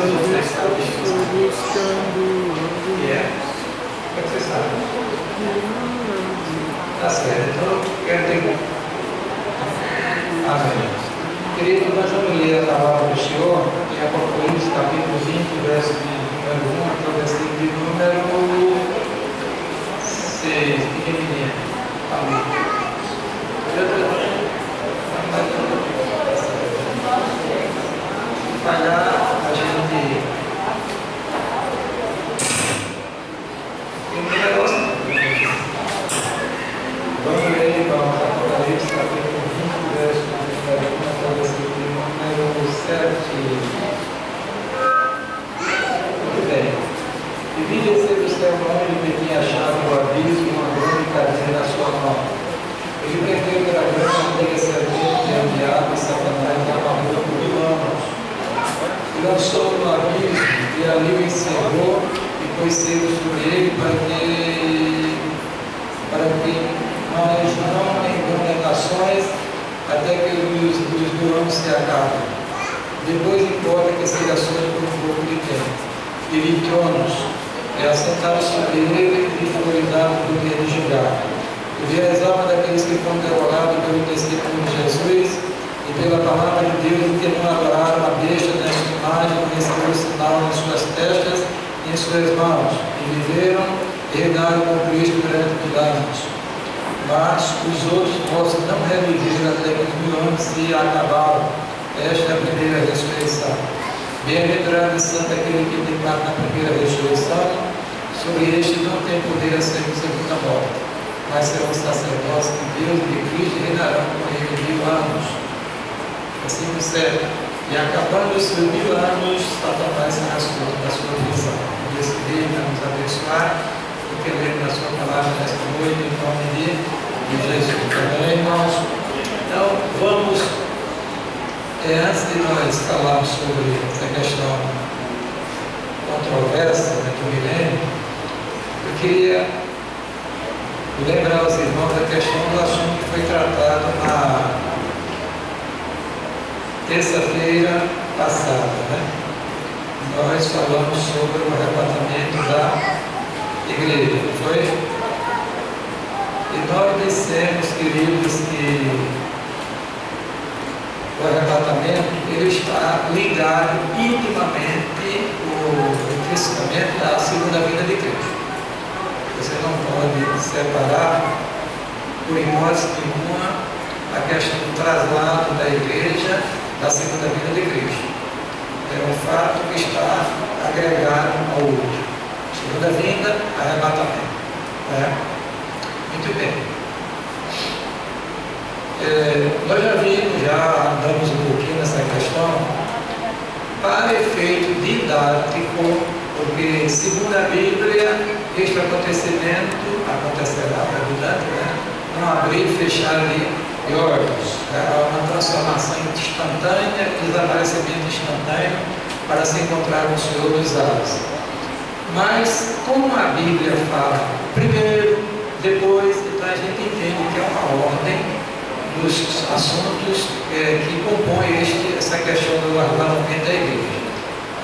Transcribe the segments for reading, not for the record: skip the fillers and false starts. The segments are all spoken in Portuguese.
que você sabe? Tá certo. Então, quero ter. Amém. Querido, nós vamos ler a palavra do Senhor em Apocalipse, capítulo 20, verso de número 1 até o versículo de número 6. Pequenininha. Amém. Falhar, a gente. Tem um negócio. Vamos ler, irmãos, Apocalipse, capítulo 20, verso de número 1 até o versículo de número 7. Muito bem. E vi descer do céu um homem que tinha a chave do abismo e uma grande cadeia na sua mão. Ele prendeu pela grande antiga serpente que é o diabo e Satanás e amarrou por 1000 anos. E lançou-o no abismo e ali o encerrou e pôs selo sobre ele para que nós não em condenações até que os 1000 anos se acabem. Depois importa que seja ações por um pouco de tempo. E vi tronos, e assentaram sobre ele e foi dado o poder de julgar. E vi as almas daqueles que foram derrotados pelo testemunho de Jesus e pela palavra de Deus e que não adoraram a besta nem a sua imagem, nem receberam o sinal nas suas testas e em suas mãos. E viveram e reinaram com Cristo durante 1000 anos. Mas os outros mortos não reviveram até que os 1000 anos se acabaram. Esta é a primeira ressurreição. Bem-aventurado e santo aquele que tem parte na primeira ressurreição. Sobre este não tem poder a ser segunda morte, mas serão sacerdotes de Deus e de Cristo e reinarão com ele 1000 anos. Versículo 7. E acabando os seus 1000 anos, Satanás será solto da sua prisão. Deus que Deus vai nos abençoar. Que lemos na sua palavra nesta noite, em nome de Jesus. Amém, irmãos? Então, vamos, antes de nós falarmos sobre essa questão controversa do milênio, eu queria lembrar aos irmãos da questão do assunto que foi tratado na terça-feira passada, né? Nós falamos sobre o arrebatamento da igreja, foi? E nós dissemos, queridos, que o arrebatamento ele está ligado intimamente, intrinsecamente à segunda vinda de Cristo. Você não pode separar, por hipótese nenhuma, a questão do traslado da igreja da segunda vinda de Cristo. É um fato que está agregado ao outro. Segunda vinda, arrebatamento. Muito bem. Nós já vimos, já andamos um pouquinho nessa questão, para efeito didático, porque segundo a Bíblia, este acontecimento acontecerá durante, não abrir e fechar de órgãos. Há uma transformação instantânea, desaparecimento instantâneo para se encontrar com o Senhor dos ares. Mas, como a Bíblia fala primeiro, depois, então a gente entende que é uma ordem dos assuntos que compõem essa questão do arrebatamento da igreja.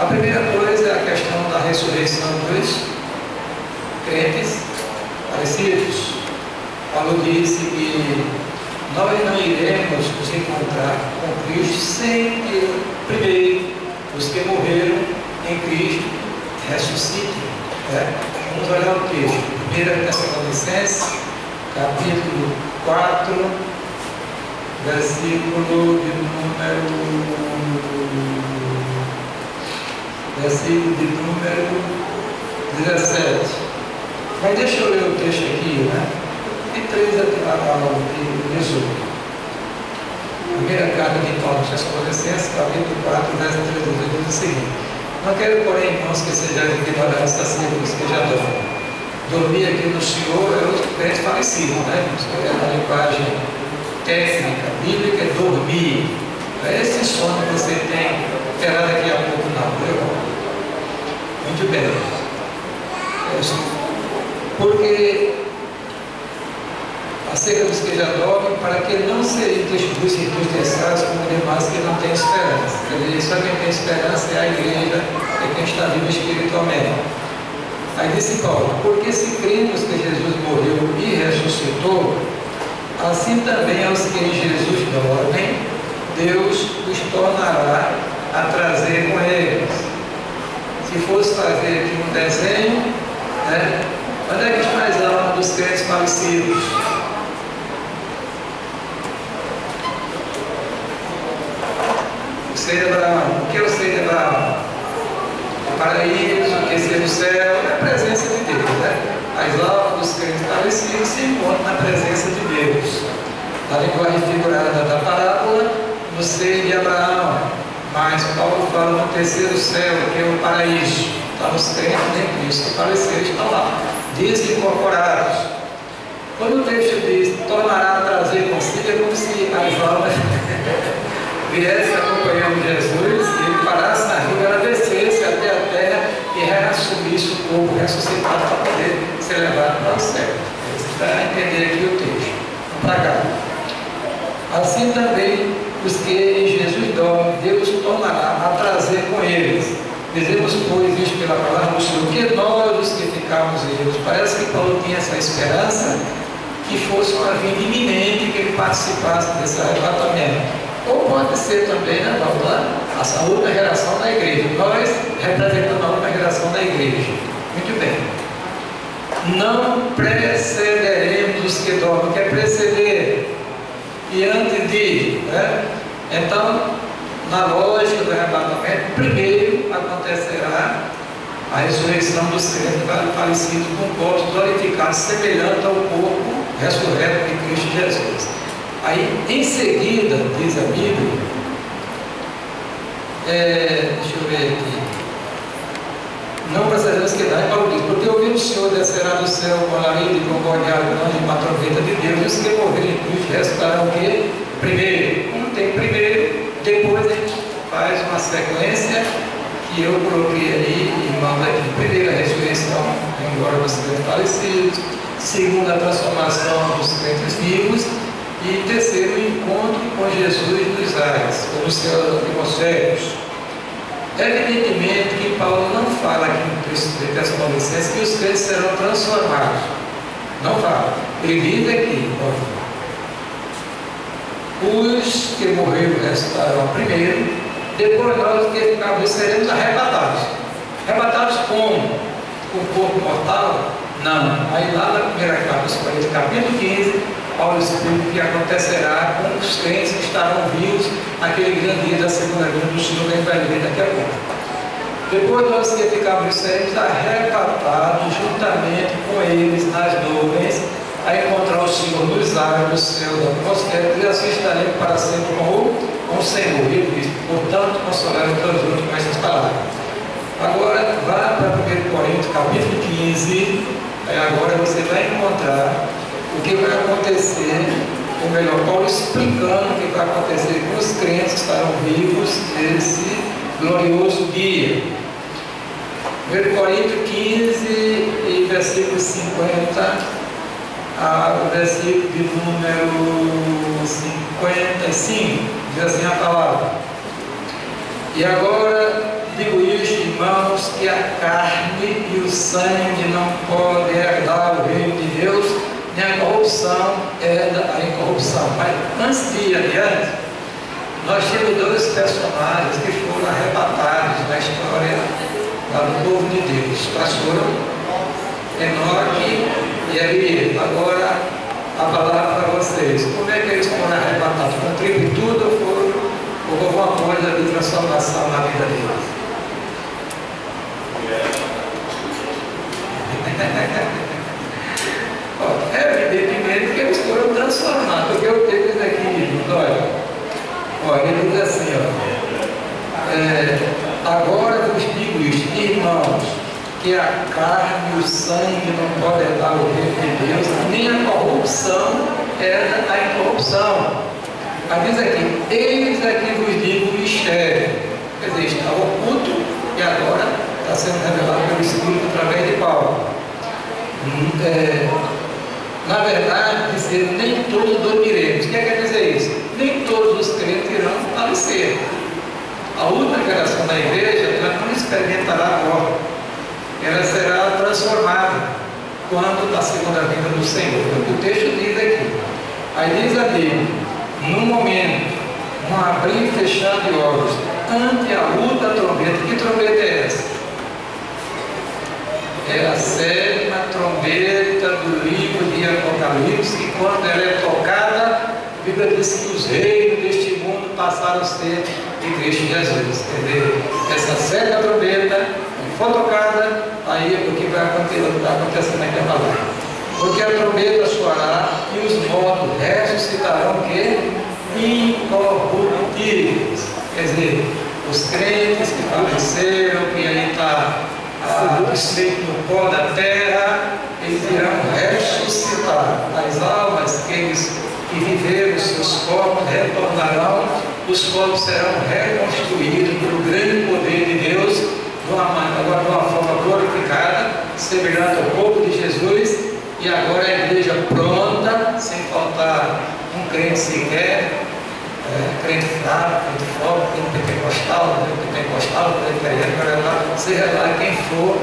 A primeira coisa é a questão da ressurreição dos crentes falecidos. Paulo disse que nós não iremos nos encontrar com Cristo sem que, primeiro, os que morreram em Cristo ressuscitem. Vamos olhar o texto. 1 Tessalonicenses, capítulo 4, versículo de número 17. Mas deixa eu ler o texto aqui, de 3 a 18. Primeira carta de Paulo aos Tessalonicenses, capítulo 4, verso 13 a 18, diz o seguinte: não quero, porém, irmãos, que sejais ignorantes acerca dos que já dormem. Dormir aqui no Senhor é outro crente falecido, É uma linguagem técnica, bíblica, é dormir. É esse sono que você tem, terá daqui a pouco, não, viu? Muito bem. Porque acerca dos que já dormem, para que não sejam entristeçados como demais que não têm esperança. Só quem tem esperança é a igreja Tomé. Aí disse Paulo: porque se cremos que Jesus morreu e ressuscitou, assim também aos que em Jesus dormem, Deus os tornará a trazer com eles. Se fosse fazer aqui um desenho, né? Onde é que estão as almas dos crentes falecidos? O seio de Abraão. O que é o seio de Abraão? O paraíso, o aquecer do céu, é a presença de Deus, né? As almas dos crentes falecidos se encontram na presença de Deus. Na linguagem figurada da parábola, no seio de Abraão. Mas Paulo fala no terceiro céu, que é o paraíso. Está os crentes em Cristo que faleceram, estão lá, desincorporados. Quando o texto diz tornará a trazer consigo, é como se as almas viesse acompanhando Jesus e ele parasse na rua, ela descesse até a terra e reassumisse o corpo ressuscitado para poder ser levado para o céu. Você vai entender aqui o texto. Vamos para cá. Assim também os que em Jesus dormem, Deus tornará a trazer com eles. Dizemos, pois, isto pela palavra do Senhor, que nós os que ficamos vivos. Parece que Paulo tinha essa esperança que fosse uma vinda iminente, que ele participasse desse arrebatamento. Ou pode ser também, né, Paulo, a última geração da igreja. Nós representamos a última geração da igreja. Muito bem. Não precederemos os que dormem, quer preceder e antes de, né? Então, na lógica do arrebatamento, primeiro acontecerá a ressurreição dos crentes falecidos com corpos glorificados, semelhante ao corpo ressurreto de Cristo Jesus. Aí, em seguida, diz a Bíblia, deixa eu ver aqui, não precisamos que dá, Paulo diz, porque ouviu o Senhor descerá do céu com alarido e com guardião grande e uma trombeta de Deus, e os que morrerem em Cristo ressuscitarão o quê? Primeiro. Como tem primeiro, depois a gente faz uma sequência que eu coloquei ali e mando aqui. Primeiro, a ressurreição em glória dos crentes falecidos. Segundo, a transformação dos crentes vivos. E terceiro, o encontro com Jesus nos ares, ou nos céus atmosféricos. Evidentemente que Paulo não fala aqui no texto de Tessalonicenses que os crentes serão transformados. Não fala. Ele diz aqui, os que morreram ressuscitarão primeiro, depois nós que ficarmos seremos arrebatados. Arrebatados como? Com o corpo mortal? Não. Aí lá na primeira carta aos Coríntios, capítulo 15, Paulo explica o que acontecerá com os crentes que estarão vivos naquele grande dia da segunda vinda do Senhor, que a gente vai ver daqui a pouco. Depois nós que ficarmos seremos arrebatados juntamente com eles nas nuvens, a encontrar o Senhor nos ares do céu da atmosfera, e assim estaremos para sempre com o Senhor. Ele diz, portanto, consolar os teus outros com essas palavras. Agora, vá para 1 Coríntios, capítulo 15, aí agora você vai encontrar o que vai acontecer, ou melhor, Paulo explicando o que vai acontecer com os crentes que estarão vivos nesse glorioso dia. 1 Coríntios 15, e versículo 50. O versículo de número 55, diz assim a palavra: e agora digo isto, irmãos, que a carne e o sangue não podem herdar o reino de Deus, nem a corrupção herda a incorrupção. Mas antes de ir adiante, nós temos dois personagens que foram arrebatados na história do povo de Deus. Quais foram? Enoque e Elias. Agora a palavra para vocês. Como é que eles foram arrebatados? Com tribo tudo ou houve uma coisa de transformação na vida deles? Evidentemente que eles foram transformados, porque o texto diz aqui, olha, ele diz assim, agora vos digo isto, irmãos, que a carne e o sangue não podem dar o reino de Deus, nem a corrupção herda a incorrupção. Aí diz aqui, eis aqui vos digo o mistério. Quer dizer, está oculto e agora está sendo revelado pelo Espírito através de Paulo. Na verdade, dizer nem todos dormiremos. O que quer dizer isso? Nem todos os crentes irão falecer. A última geração da igreja, ela não experimentará a morte. ela será transformada quando da segunda vinda do Senhor. O texto diz aqui. Aí diz a Bíblia, no momento, um abrir e fechar de olhos, ante a luta trombeta. Que trombeta é essa? É a sétima trombeta do livro de Apocalipse, e quando ela é tocada, a Bíblia diz que os reinos deste mundo passaram a ser de Cristo Jesus. Quer dizer, essa sétima trombeta for tocada, aí é o que vai acontecer naquela palavra. Porque a trombeta soará e os mortos ressuscitarão o quê? Incorruptíveis. Quer dizer, os crentes que faleceram, que aí está desfeito no pó da terra, eles irão ressuscitar. As almas que viveram, seus corpos retornarão, os corpos serão reconstruídos pelo grande poder de Deus, agora de uma forma glorificada, semelhante ao corpo de Jesus, e agora a igreja pronta, sem faltar um crente sequer, crente fraco, crente forte, crente pentecostal, crente periódico, seja lá quem for,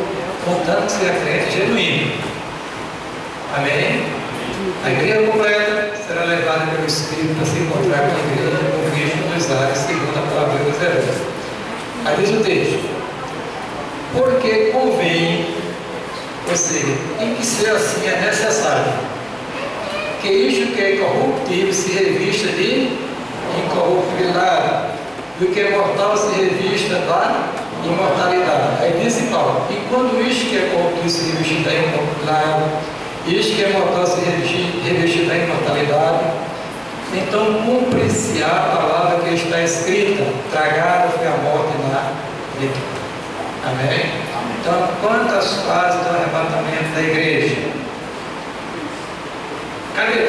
contando que seja crente genuíno. Amém? A igreja completa será levada pelo Espírito para se encontrar com a igreja com Cristo nos ares, segundo a palavra de Deus. Aí diz o texto, porque convém, ou seja, tem que ser assim, é necessário, que isto que é corruptível se revista de incorruptibilidade, e o que é mortal se revista da imortalidade. Aí diz Paulo, e quando isto que é corruptível se revista da incorruptibilidade, isto que é mortal se revista da imortalidade, então cumpre-se a palavra que está escrita, tragada foi a morte na vida. Amém? Então, quantas fases do arrebatamento da igreja? Cadê?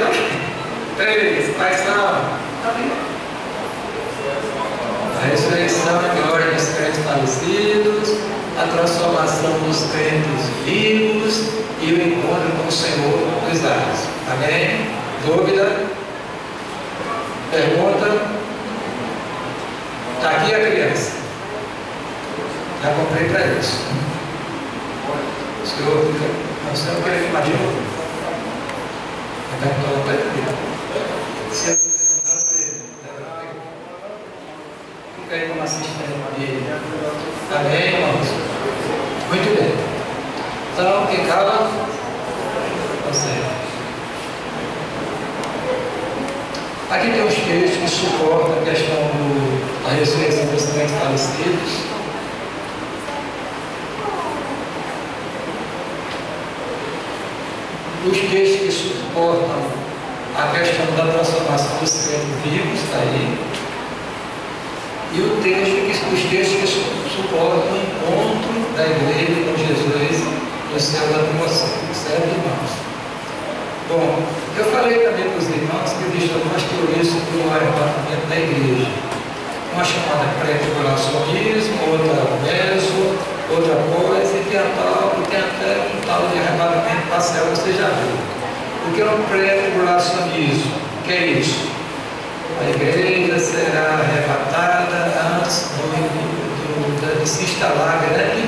3, quais são? A ressurreição e glória dos crentes falecidos, a transformação dos crentes vivos e o encontro com o Senhor dos ares. Amém? Dúvida? Pergunta? Está aqui a criança. Já comprei para isso. O senhor fica. Não sei o que ele imaginou. Se eu fica aí como assistente dele. Amém, irmãos? Muito bem. Então, quem cala? Você. Aqui tem os textos que suportam a questão da ressurreição dos crentes falecidos. Os textos que suportam a questão da transformação dos crentes vivos, está aí. E os textos que suportam o encontro da igreja com Jesus no céu da promoção. Certo, irmãos? Bom, eu falei também para os irmãos que existem algumas teorias sobre o arrebatamento da igreja. Uma chamada pré-tribulacionismo, outra meso, outra coisa, e tem até um tal de arrebatamento parcial, você já viu. O que é um pré-tribulacionismo? O que é isso? A igreja será arrebatada antes de se instalar a grande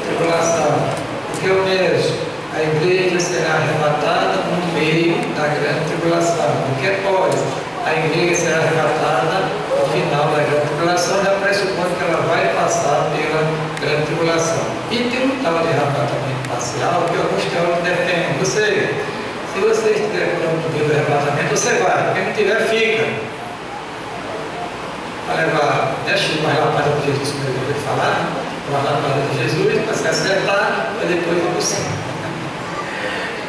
tribulação. O que é o meso? A igreja será arrebatada no meio da grande tribulação. O que é pós? A igreja será arrebatada no final da grande tribulação, já pressupõe que ela vai passar pela grande tribulação. E tem um tal de arrebatamento parcial que alguns teólogos defendem. Se você estiver pronto pelo arrebatamento, você vai. Quem não tiver, fica. Para levar, deixa uma lapada de Jesus, como eu acabei de falar, uma lapada de Jesus, para se acertar, para depois ir para o céu.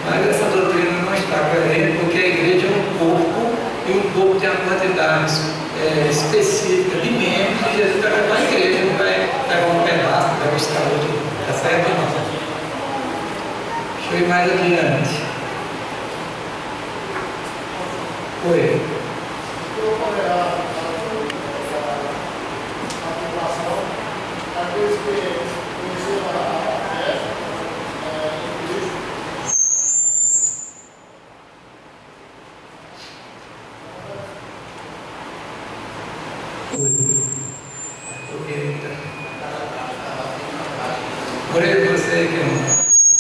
Mas essa doutrina não está coerente, porque a igreja é um corpo, e um corpo tem uma quantidade específica de membros, e Jesus vai levar a igreja, não vai levar um pedaço, vai buscar outro. Essa é a não. Deixa eu ir mais adiante. Oi. Porém, você que não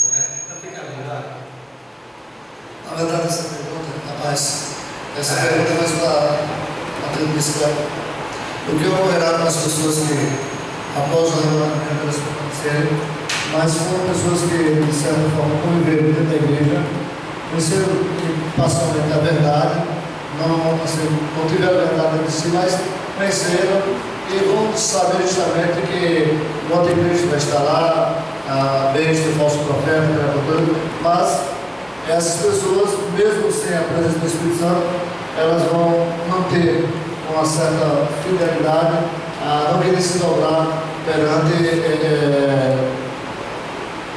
conhece, então fica ligado. Na verdade, essa pergunta, rapaz, essa pergunta faz uma transmissão. O que ocorrerá com as pessoas que, após o revelamento acontecerem, mas foram pessoas que, de certa forma, conviveram dentro da igreja, conheceram pastoralmente a verdade, não tiveram a verdade em si, mas conheceram e vão saber justamente que o anticristo vai estar lá, a besta, o falso profeta, mas essas pessoas, mesmo sem a presença do Espírito Santo, elas vão manter uma certa fidelidade, a não querer se dobrar perante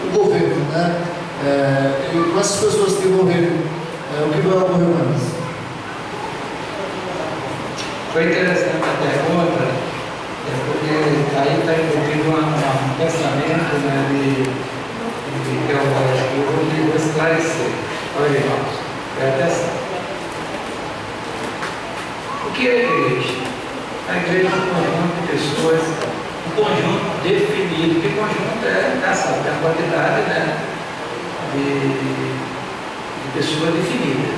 o governo, né? E com essas pessoas que morreram, o que vai ocorrer com elas? Foi interessante a pergunta, porque aí está envolvido um pensamento, né, de teológico. Eu vou esclarecer. Olha, irmãos, presta atenção. O que é a igreja? A igreja é um conjunto de pessoas, um conjunto definido. Que conjunto é essa? É a quantidade, né, de pessoas definidas.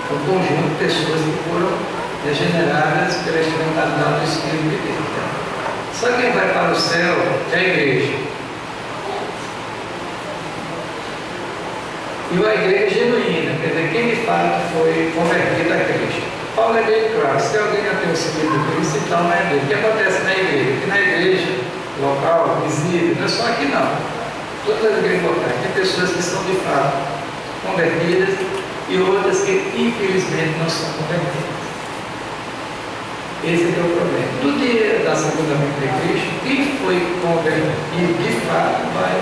É um conjunto de pessoas que foram regeneradas pela instrumentalidade do Espírito de Deus. Só quem vai para o céu é a igreja. E a igreja genuína, quer dizer, quem de fato foi convertido a Cristo. Paulo é bem claro, se alguém já tem o Espírito de Cristo, então não é dele. O que acontece na igreja? Que na igreja local, visível, não é só aqui não. Todas as igrejas locais, tem pessoas que são de fato convertidas e outras que infelizmente não são convertidas. Esse é o problema. No dia da segunda vinda de Cristo, quem foi convertido de fato vai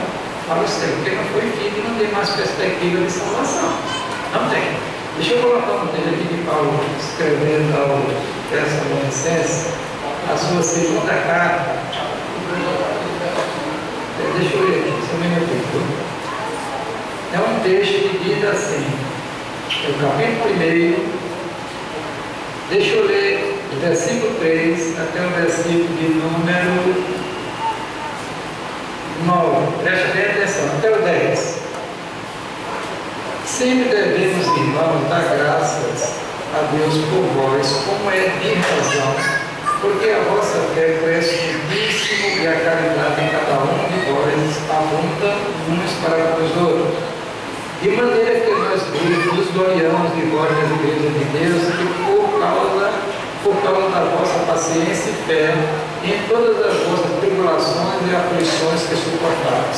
para o céu, porque não foi filho e não tem mais perspectiva de salvação. Não tem. Deixa eu colocar um texto aqui de Paulo escrevendo ao Tessalonicenses, a sua segunda carta. Deixa eu ler aqui, só um minuto. É um texto que diz assim, é o capítulo 1, deixa eu ler do versículo 3 até o versículo de número 9. Preste bem atenção, até o 10. Sempre devemos, irmãos, dar graças a Deus por vós, como é de razão, porque a vossa fé cresce muitíssimo e a caridade em cada um de vós abunda uns para com os outros. De maneira que nós nos gloriamos de vós nas igrejas de Deus, que por causa da vossa paciência e fé, em todas as vossas tribulações e aflições que suportais.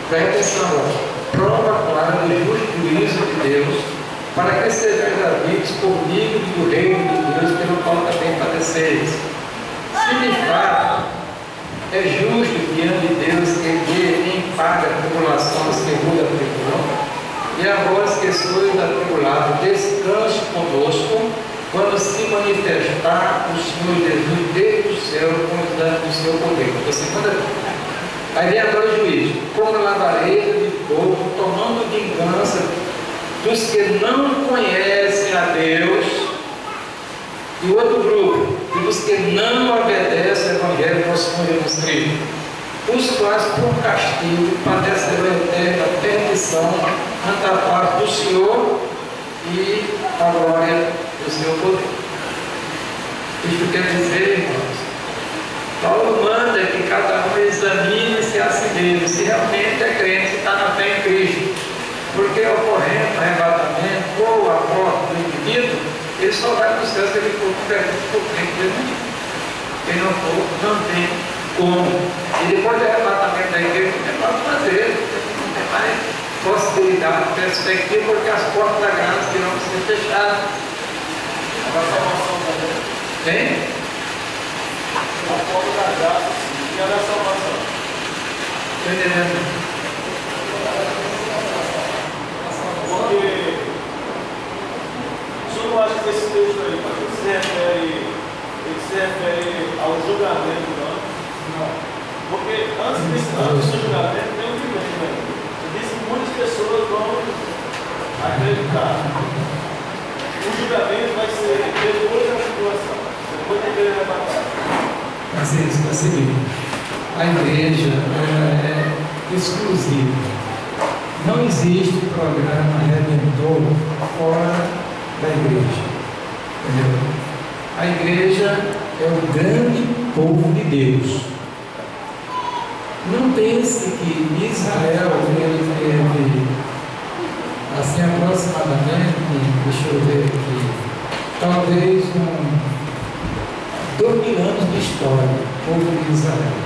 Presta atenção agora. Prova clara do justo juízo de Deus, para que sejais habidos por dignos do reino de Deus, pelo qual também padeceis. Se de fato é justo diante de Deus que dê em paga a tribulação aos que vos atribulam, e a vós que sois atribulados, descanse conosco, quando se manifestar o Senhor Jesus desde o céu com os danos do seu poder. Aí vem agora o juízo, como labareda de fogo, tomando vingança dos que não conhecem a Deus, e o outro grupo, e dos que não obedecem ao Evangelho do nosso Senhor Jesus Cristo, os quais por castigo padecerão eterna perdição ante a parte do Senhor e a glória do seu poder. Isto quer dizer, irmãos, Paulo manda que cada um examine-se a si mesmo, se realmente é crente, se está na fé em Cristo. Porque ocorrendo o arrebatamento ou a morte do indivíduo, ele só vai para os céus se ele for convertido por crente mesmo. Quem não for, não tem como. E depois do arrebatamento da igreja, não tem mais fazer, não tem mais possibilidade, perspectiva, porque as portas da graça irão ser fechadas. A salvação também. Tem? A porta da graça e a da salvação. Estou entendendo. Porque o senhor não acha que esse texto aí se refere ao julgamento, não? Não. Porque antes do julgamento tem um julgamento. Diz que muitas pessoas vão acreditar. O julgamento vai ser depois da tribulação, depois da igreja arrebatada. Mas é isso, é o seguinte, a igreja exclusivo. Não existe programa redentor fora da igreja. Entendeu? A igreja é o grande povo de Deus. Não pense que Israel ele teve assim aproximadamente, deixa eu ver aqui, talvez 2000 anos de história, o povo de Israel.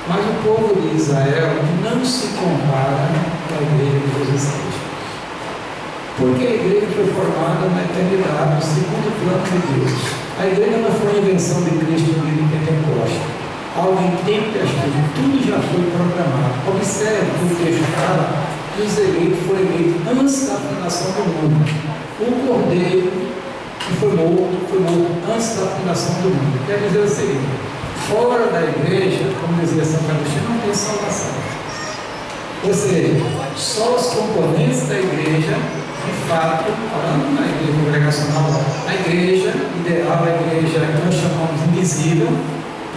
Mas o povo de Israel não se compara com a igreja de Jesus Cristo. Porque a igreja foi formada na eternidade, segundo o plano de Deus. A igreja não foi uma invenção de Cristo no dia de Pentecostes. Algo intempestivo, tudo já foi programado. Observe que o texto fala que os eleitos foram eleitos antes da fundação do mundo. O cordeiro que foi morto antes da fundação do mundo. Quer dizer o seguinte: fora da igreja, como dizia São Agostinho, não tem salvação. Ou seja, só os componentes da igreja, de fato, falando na igreja congregacional, a igreja ideal, a igreja que nós chamamos invisível,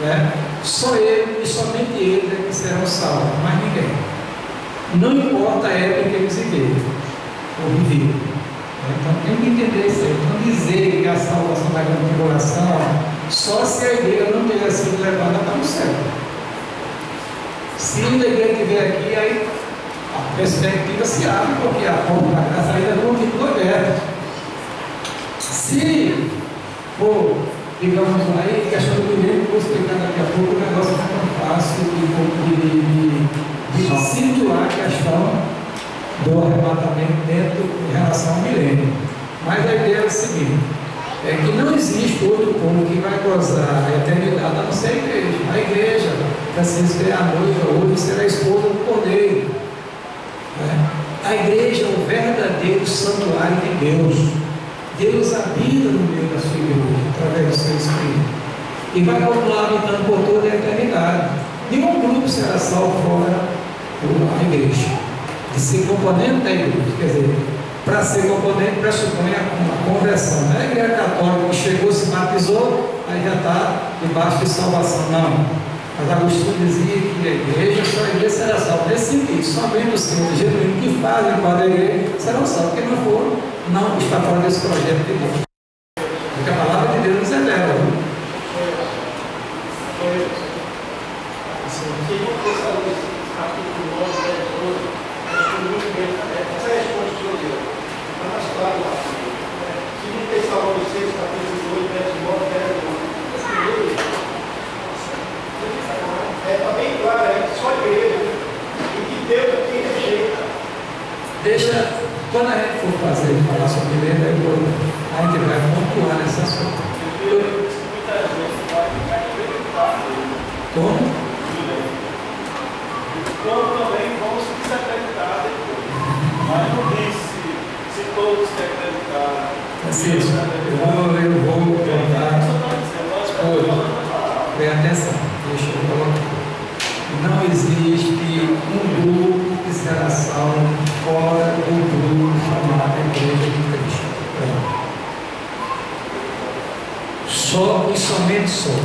né? Só ele e somente ele é que serão salvos, mais ninguém. Não importa a época que eles viveram ou viviam. Então tem que entender isso aí. Não dizer que a salvação da grande tribulação só se a igreja não tiver sido levada para o céu. Se a igreja estiver aqui, aí a perspectiva se abre, porque a porta da graça ainda continua aberta. Se for, digamos aí, questão do milênio, vou explicar daqui a pouco, o negócio não é tão fácil de situar a questão do arrebatamento dentro em relação ao milênio. Mas a ideia é o seguinte: é que não existe outro povo que vai gozar a eternidade a não ser a igreja. A igreja, Francisco é a noiva hoje, será a esposa do cordeiro. A igreja é o verdadeiro santuário de Deus. Deus habita no meio da sua igreja, através do seu Espírito, e vai continuar habitando por toda a eternidade. Nenhum grupo será salvo fora da igreja, de ser componente da igreja. Quer dizer, para ser componente pressupõe a conversão. Não é a igreja católica que chegou, se batizou, aí já está debaixo de salvação. Não. Mas Agostinho dizia que a igreja, só a igreja será salva. Nesse sentido, somente os crentes genuínos que fazem parte da igreja serão salvos. Quem não for, não está fora desse projeto de Deus. Porque a palavra de Deus nos revela. Está bem claro aí que só a igreja e que Deus é quem rejeita. Deixa, quando a gente for falar sobre a igreja, a gente vai pontuar nesse assunto. Como? Como também vamos desacreditar depois. Mas não disse se todos se acreditar. Francisco, eu vou contar. Preste atenção, deixa eu colocar. Não existe um grupo que será salvo fora do grupo chamado Igreja de Cristo. Só e somente só.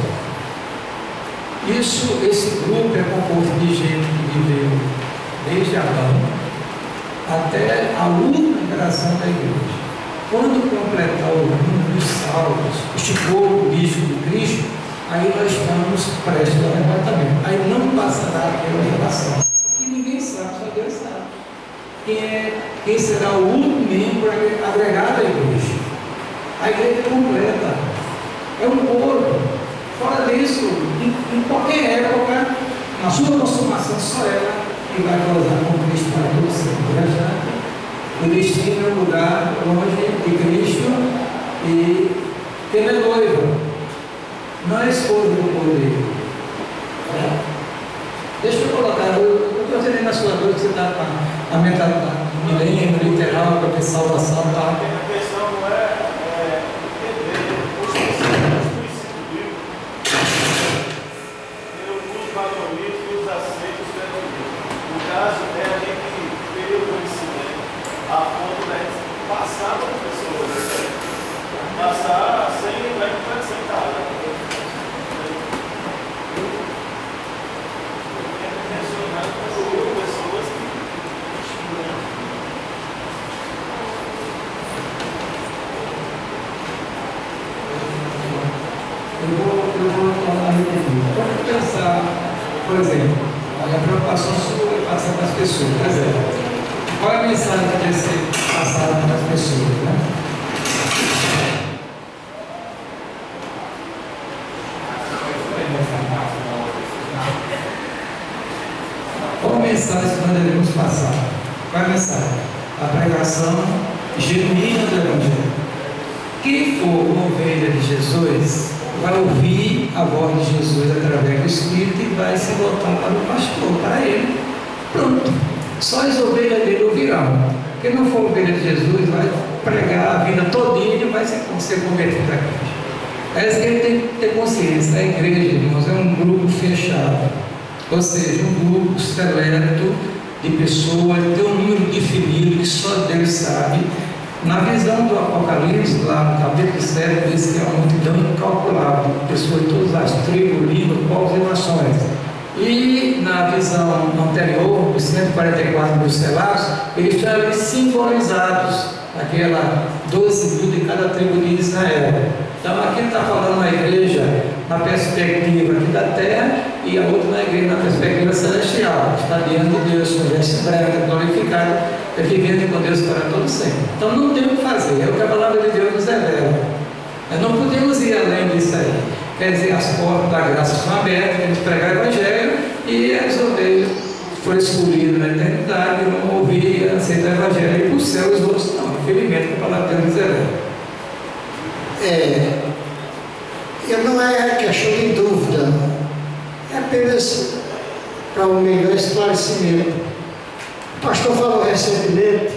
Esse grupo é composto de gente que viveu desde Adão até a última geração da igreja. Quando completar o número dos salvos, este corpo místico de Cristo, aí nós estamos prestes ao arrebatamento. Aí não passará aquela geração. Que ninguém sabe, só Deus sabe. Quem será o último membro agregado à igreja? A igreja é completa. É um corpo. Fora disso, em qualquer época, na sua consumação, só ela que vai gozar com Cristo para todo sempre. O destino é um lugar longe de Cristo e que ele é noiva, não é esposa do cordeiro. Deixa eu colocar, eu estou dizendo na sua dor que você está com a mentalidade milênio, literal, para ter salvação, tá? A questão não é entender os princípios bíblicos, os valores e os aceitos pelo Deus. No caso, é a gente ter o conhecimento a ponto da gente passar para as pessoas, passar sem acrescentar. Mencionando o pessoal. Por exemplo, a minha preocupação sua é passar para as pessoas. Por exemplo, qual é a mensagem que deve ser passada para as pessoas, né? Qual a mensagem que nós devemos passar? Qual é a mensagem? A pregação genuína do Evangelho. Quem for ovelha de Jesus vai ouvir a voz de Jesus através do Espírito e vai se voltar para o pastor, para ele. Pronto. Só as ovelhas dele ouvirão. Quem não for ovelha de Jesus vai pregar a vida todinha e vai ser convertido a Cristo. É isso que ele tem que ter consciência. A igreja, irmãos, é um grupo fechado. Ou seja, um grupo seleto de pessoas, tem um número definido que só Deus sabe. Na visão do Apocalipse, lá no capítulo 7, diz que é uma multidão incalculável, pessoas de todas as tribos, línguas, povos e nações. E na visão anterior, os 144 mil selados, eles estão ali simbolizados, aquela 12 mil de cada tribo de Israel. Então aqui está falando a igreja na perspectiva aqui da terra e a outra na igreja na perspectiva celestial. Está diante de Deus, com veste branca, glorificado, vivendo com Deus para todo sempre. Então não tem o que fazer, é o que a palavra de Deus nos revela. Nós não podemos ir além disso aí. Quer dizer, as portas da graça são abertas, temos que pregar o Evangelho e as ovelhas foram escolhidas na eternidade, vão ouvir e aceitar o Evangelho e para o céu os outros não. Infelizmente, a palavra de Deus nos revela. Não é questão de dúvida, não. É apenas para um melhor esclarecimento. O pastor falou recentemente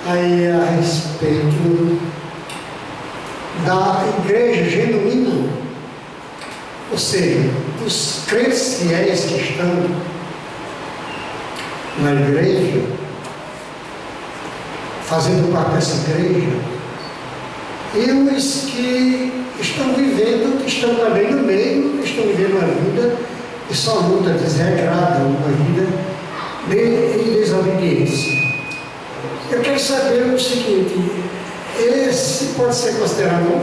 aí a respeito da igreja genuína, ou seja, os crentes fiéis que estão na igreja, fazendo parte dessa igreja, e os que estão vivendo, que estão também no meio, que estão vivendo uma vida de só luta desregrada, uma vida em desobediência. Eu quero saber o seguinte: esse pode ser considerado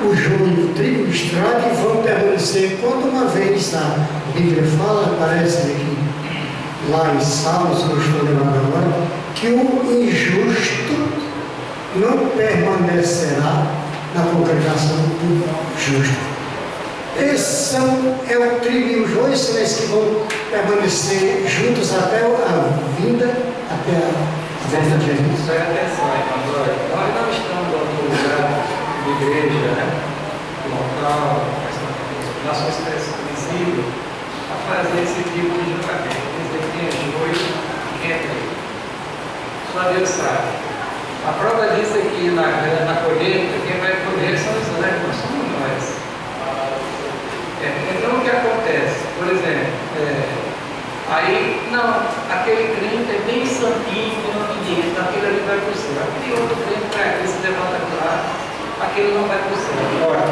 o joio do trigo misturado e vão permanecer quando uma vez a Bíblia fala, parece aqui lá em Salmos, não estou lembrando agora, que o injusto não permanecerá na congregação do justo. Esse é o trigo e o joio, são esses que vão permanecer juntos até a vinda, até a volta de Jesus. Preste atenção, irmão. Nós não estamos em outro lugar de igreja, né? Local, nações visíveis, a fazer esse tipo de julgamento. Dizer quem é joio e quem é trigo. Só Deus sabe. A prova disso é que na colheita, quem vai colher são os anjos, não somos nós. Então o que acontece? Por exemplo, aí, não, aquele crente é bem santinho, obediente, aquele ali vai para o céu. Aquele outro crente para aqui se levanta claro, aquele não vai para o céu. Ora,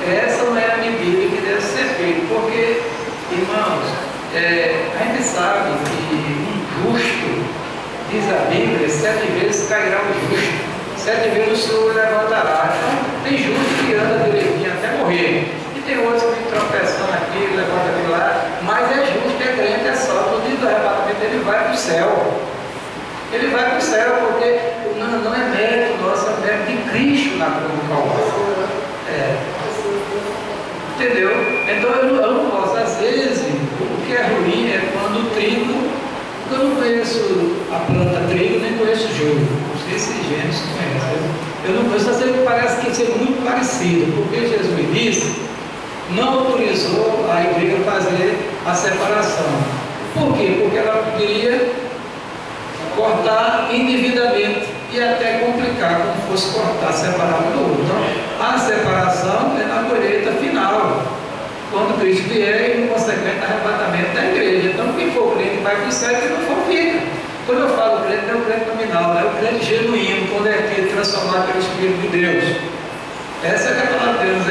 essa não é a medida que deve ser feita, porque, irmãos, a gente sabe que um justo, diz a Bíblia, 7 vezes cairá o justo, 7 vezes o Senhor levantará. Então, tem justo que anda direitinho até morrer, e tem outros que vêm tropeçando aqui, levanta aqui lá, mas é justo, é crente, é salvo. No dia do arrebatamento ele vai para o céu. Ele vai para o céu, porque não é mérito nosso, é mérito de Cristo na cruz do Calvário. Entendeu? Então eu não posso, às vezes, o que é ruim é quando o trigo. Eu não conheço a planta trigo, nem conheço o joio. Não sei se gêmeos conhecem. Eu não conheço, mas parece que ser muito parecido, porque Jesus disse, não autorizou a igreja a fazer a separação. Por quê? Porque ela poderia cortar indevidamente e até complicar quando fosse cortar, separar um do outro. Então, a separação é na colheita final, quando Cristo vier e no consequente arrebatamento da igreja. Então quem for crente vai para o céu e quem não for fica. Quando eu falo crente, não é o crente nominal, é o crente genuíno, convertido, transformado pelo Espírito de Deus. Essa é a palavra de Deus,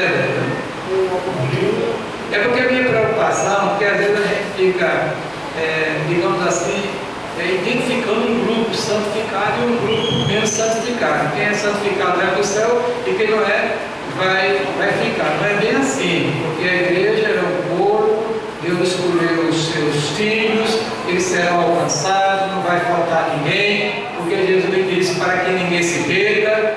é porque a minha preocupação, porque às vezes a gente fica, digamos assim, identificando um grupo santificado e um grupo menos santificado. Quem é santificado vai para o céu e quem não é vai ficar. Não é bem assim, porque a igreja é o povo, Deus escolheu os seus filhos, eles serão alcançados, não vai faltar ninguém, porque Jesus disse para que ninguém se perca.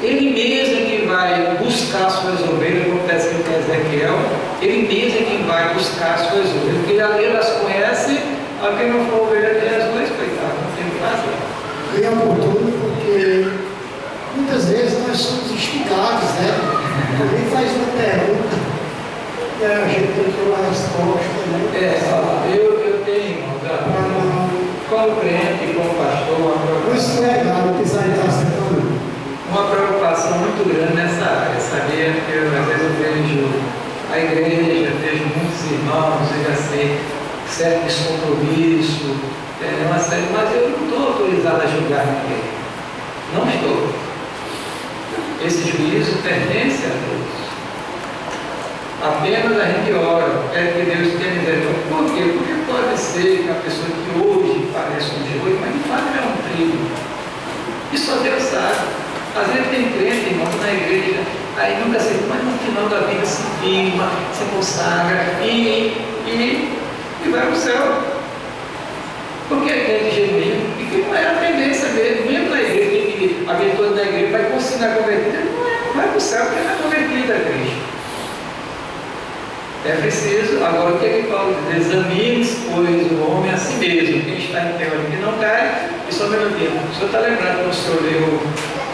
Ele mesmo é que vai buscar suas ovelhas, como está escrito em Ezequiel, ele mesmo é que vai buscar suas ovelhas, porque ele as conhece, a quem não for ovelha de Jesus, coitado, não tem o que fazer. É oportuno porque muitas vezes nós somos instigados, né? Alguém faz uma pergunta e a gente tem que ter uma resposta, né? Eu tenho, como crente, como pastor, uma preocupação muito grande nessa área, sabia? Porque às vezes eu vejo a igreja, vejo muitos irmãos, vejo assim, certo descompromisso, mas eu não estou autorizado a julgar ninguém. Não estou. Esse juízo pertence a Deus. Apenas a gente ora, pede que Deus tenha misericórdia. Por quê? Porque pode ser que a pessoa que hoje parece um de hoje, mas de fato é um trigo. E só Deus sabe. Às vezes tem crente, irmão, na igreja, aí nunca se, mas no final da vida se firma, se consagra e vai para o céu. Porque é crente genuíno, e que não é a tendência mesmo na igreja, que a virtude da igreja vai considerar convertida, não vai para o céu porque não é convertida a Cristo. É preciso, agora o que é que Paulo diz? Examine-se, pois, o homem a si mesmo, quem está em teoria que não cai, e só um minutinho. O senhor está lembrado quando o senhor leu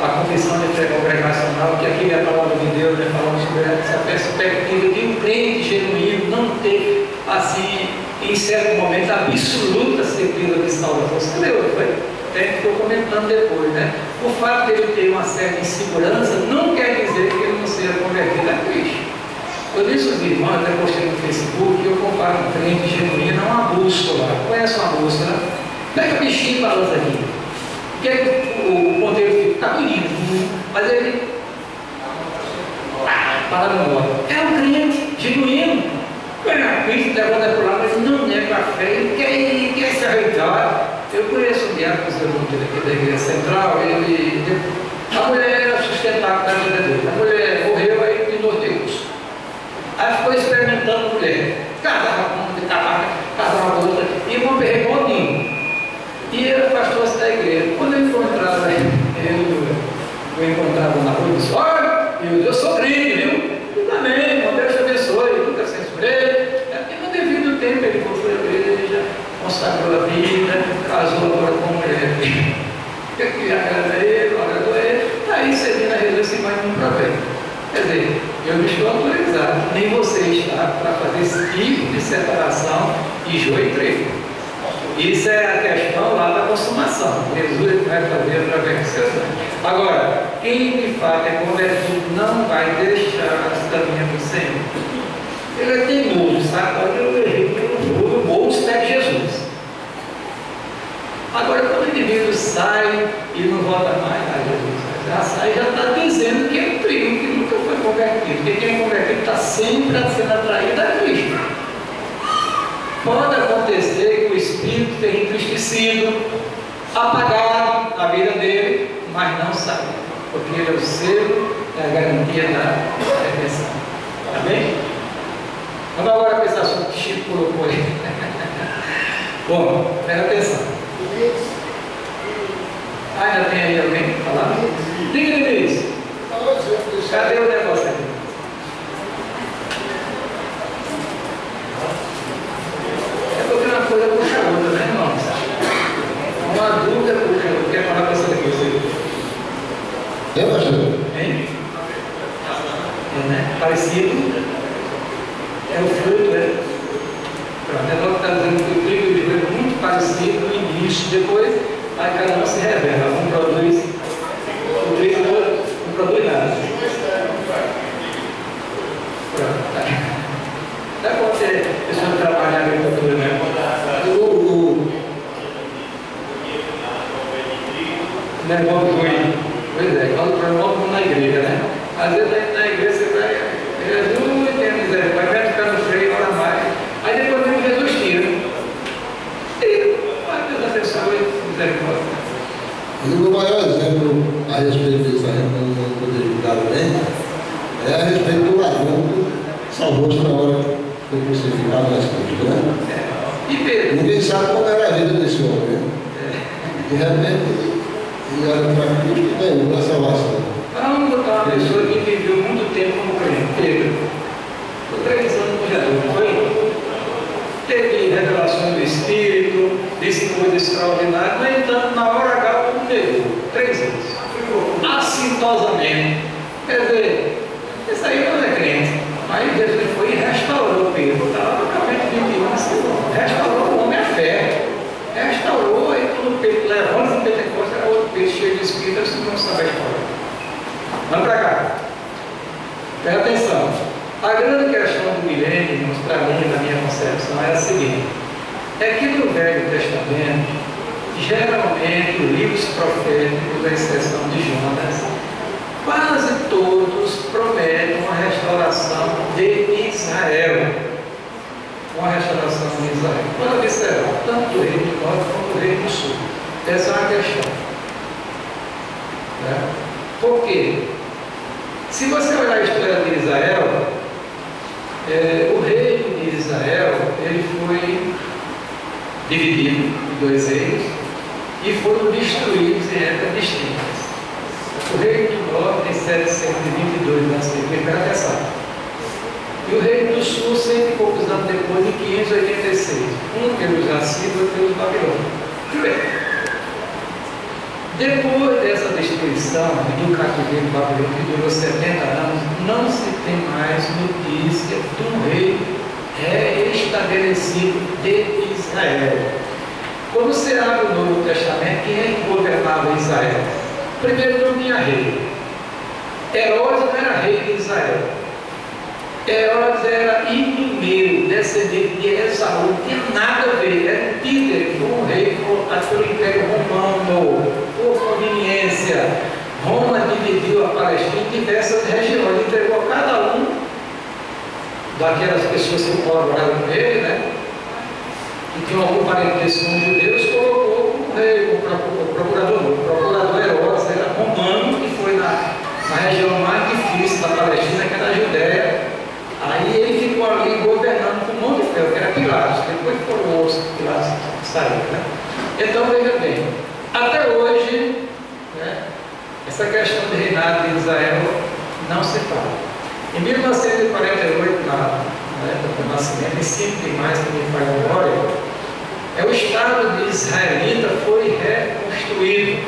a confissão de fé congregacional, que aqui é a palavra de Deus, né, falando sobre essa perspectiva de um crente genuíno não ter, assim, em certo momento, a absoluta certeza de salvação. Você leu, foi? Até ficou comentando depois, né? O fato de ele ter uma certa insegurança não quer dizer que ele não seja convertido a Cristo. Eu disse aos irmãos, até postei no Facebook, que eu comparo um crente genuíno a uma bússola. Conhece uma bússola? Pega o bichinho e balança aqui. Porque o ponteiro fica bonito, mas ele para no modo. É um crente genuíno. Quando a Cristo levanta para lá, mas não nega a fé, ele quer se arrebentar. Eu conheço um diabo que aqui da igreja central, a mulher era sustentável da vida dele. A mulher morreu, aí ele norteou. Aí ficou experimentando mulher. Casava com uma, casava com outra, e uma berrebondinho. E ele afastou-se da igreja. Quando eu encontrava na rua, eu disse: olha, eu sou crente, viu? Eu também, irmão, Deus te abençoe, eu nunca censurei. E no devido tempo ele voltou à igreja, consagrou a vida, casou agora com uma mulher. Que agrada ele, agradou ele, está aí servindo a Jesus sem mais nenhum problema. Quer dizer, eu não estou autorizado, nem você está, para fazer esse tipo de separação de joio e trigo. Isso é a questão lá da consumação. Jesus vai fazer através do seu sangue. Agora, quem de fato é convertido não vai deixar os caminhos do Senhor. Ele é teimoso, sabe? Olha, eu errei, eu vou segue Jesus. Agora, quando o indivíduo sai e não volta mais a Jesus, já sai, já está dizendo que é um trigo, que nunca foi convertido. Porque quem é convertido está sempre sendo atraído a Cristo. Pode acontecer que o Espírito tenha entristecido, apagado a vida dele, mas não saiu, porque ele é o selo, é a garantia da redenção. Tá bem? Vamos agora para esse assunto que Chico colocou aí. Bom, presta atenção. Ainda tem aí alguém para falar? Diga isso. Cadê o negócio aqui? É porque uma coisa puxa a outra, né, irmãos? Uma dúvida puxa a outra. Quer falar com essa coisa? Eu acho. Hein? É, né? Parecido. É o fruto, né? O negócio está dizendo que o trigo e o joio é muito parecido no início, depois aí cada um se revela. Um produz, o trigo não produz nada. Pronto. Dá para você, pessoa que trabalha na agricultura, né? Negócio ruim. Pois é, quando promovem na igreja, né? Às vezes na igreja você vai, Jesus tem misericórdia, vai ficar no freio, ora mais. Aí depois vem Jesus tira. E Deus abençoe, misericórdia. E o maior exemplo a respeito disso aí, complicado das coisas, né? E Pedro? Ninguém sabe como era a vida desse homem, né? De repente, ele olha para Cristo e ganhou a salvação. Vamos botar uma pessoa que viveu muito tempo como crente. Pedro, por 3 anos com Jesus, não foi? Teve revelações do Espírito, disse coisas extraordinárias, no entanto, na hora H, como negou. 3 anos. Assintosamente. Quer dizer, isso aí não é crente. Aí Jesus foi e restaurou Pedro. Estava no capítulo 21, assim, restaurou o homem à fé. Restaurou, aí quando Pedro levanta em Pentecostes, era outro Pedro cheio de Espírito, assim não sabe a história. Vamos para cá. Presta atenção. A grande questão do milênio, irmãos, para mim, na minha concepção, é a seguinte: é que no Velho Testamento, geralmente, os livros proféticos, à exceção de Jonas, quase todos prometem uma restauração de Israel. Uma restauração de Israel. Pode observar, tanto do reino do norte como do reino do sul. Essa é uma questão. Né? Por quê? Se você olhar a história de Israel, o reino de Israel, ele foi dividido em 2 reinos e foram destruídos em épocas distintas. O reino do norte em 722 a.C., presta atenção. E o reino do sul, 100 e poucos anos depois, em 586. Um pelos assírios, outro pelos babilônios. Depois dessa destruição do cativeiro babilônico, que durou 70 anos, não se tem mais notícia de um rei reestabelecido de Israel. Quando você abre o Novo Testamento, quem é que governava Israel? Primeiro, não tinha rei. Herodes não era rei de Israel. Herodes era inimeu, descendente de Esaú, não tinha nada a ver, era um títere, um rei voltado pelo Império Romano, por conveniência. Roma dividiu a Palestina em diversas regiões, entregou a cada um daquelas pessoas que colaboraram com ele, né? Que tinham algum parentesco com os judeus, colocou como rei, o procurador. O procurador Herodes era romano, que foi na região mais difícil da Palestina, que era a Judéia. Aí ele ficou ali governando com um monte de ferro, que era Pilatos. Depois foram outros Pilatos que saíram, né? Então, veja bem, até hoje, né, essa questão de reinado de Israel não se fala. Em 1948, na época do nascimento, em 5 de maio, que me faz memória, o Estado de israelita foi reconstruído